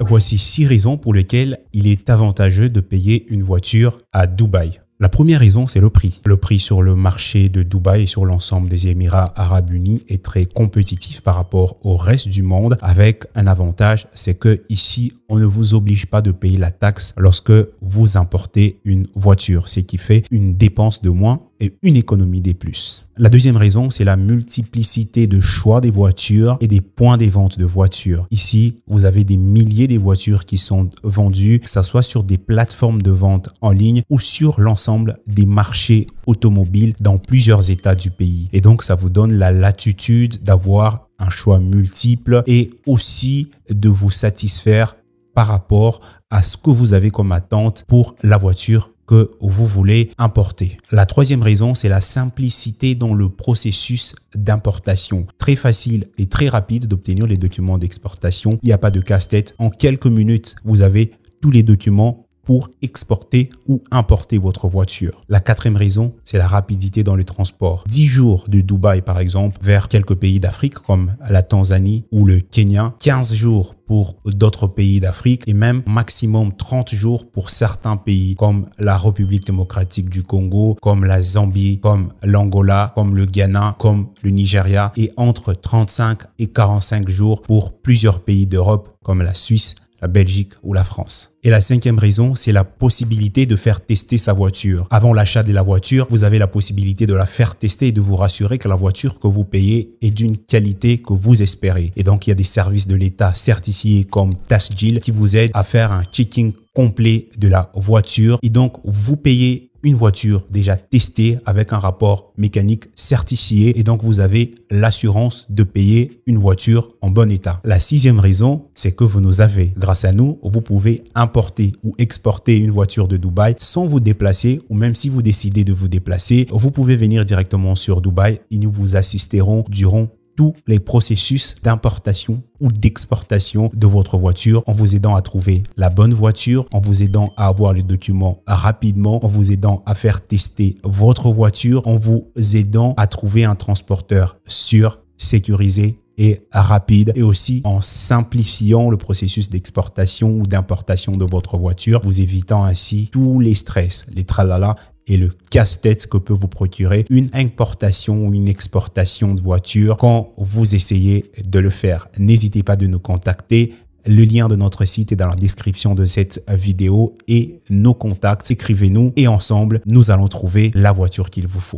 Voici 6 raisons pour lesquelles il est avantageux de payer une voiture à Dubaï. La première raison, c'est le prix. Le prix sur le marché de Dubaï et sur l'ensemble des Émirats arabes unis est très compétitif par rapport au reste du monde, avec un avantage, c'est que ici, on ne vous oblige pas de payer la taxe lorsque vous importez une voiture, ce qui fait une dépense de moins et une économie des plus. La deuxième raison, c'est la multiplicité de choix des voitures et des points des ventes de voitures. Ici, vous avez des milliers de voitures qui sont vendues, que ce soit sur des plateformes de vente en ligne ou sur l'ensemble des marchés automobiles dans plusieurs États du pays. Et donc, ça vous donne la latitude d'avoir un choix multiple et aussi de vous satisfaire par rapport à ce que vous avez comme attente pour la voiture que vous voulez importer. La troisième raison, c'est la simplicité dans le processus d'importation. Très facile et très rapide d'obtenir les documents d'exportation. Il n'y a pas de casse-tête. En quelques minutes, vous avez tous les documents pour exporter ou importer votre voiture. La quatrième raison, c'est la rapidité dans le transport. 10 jours de Dubaï, par exemple, vers quelques pays d'Afrique comme la Tanzanie ou le Kenya. 15 jours pour d'autres pays d'Afrique et même maximum 30 jours pour certains pays comme la République démocratique du Congo, comme la Zambie, comme l'Angola, comme le Ghana, comme le Nigeria et entre 35 et 45 jours pour plusieurs pays d'Europe comme la Suisse, la Belgique ou la France. Et la cinquième raison, c'est la possibilité de faire tester sa voiture. Avant l'achat de la voiture, vous avez la possibilité de la faire tester et de vous rassurer que la voiture que vous payez est d'une qualité que vous espérez. Et donc, il y a des services de l'État certifiés comme Tasjil qui vous aident à faire un checking complet de la voiture. Et donc, vous payez une voiture déjà testée avec un rapport mécanique certifié et donc vous avez l'assurance de payer une voiture en bon état. La sixième raison, c'est que vous nous avez. Grâce à nous, vous pouvez importer ou exporter une voiture de Dubaï sans vous déplacer ou même si vous décidez de vous déplacer, vous pouvez venir directement sur Dubaï et nous vous assisterons durant tous les processus d'importation ou d'exportation de votre voiture en vous aidant à trouver la bonne voiture, en vous aidant à avoir les documents rapidement, en vous aidant à faire tester votre voiture, en vous aidant à trouver un transporteur sûr, sécurisé et rapide et aussi en simplifiant le processus d'exportation ou d'importation de votre voiture, vous évitant ainsi tous les stress, les tralala et le casse-tête que peut vous procurer une importation ou une exportation de voiture quand vous essayez de le faire. N'hésitez pas de nous contacter. Le lien de notre site est dans la description de cette vidéo et nos contacts. Écrivez-nous et ensemble, nous allons trouver la voiture qu'il vous faut.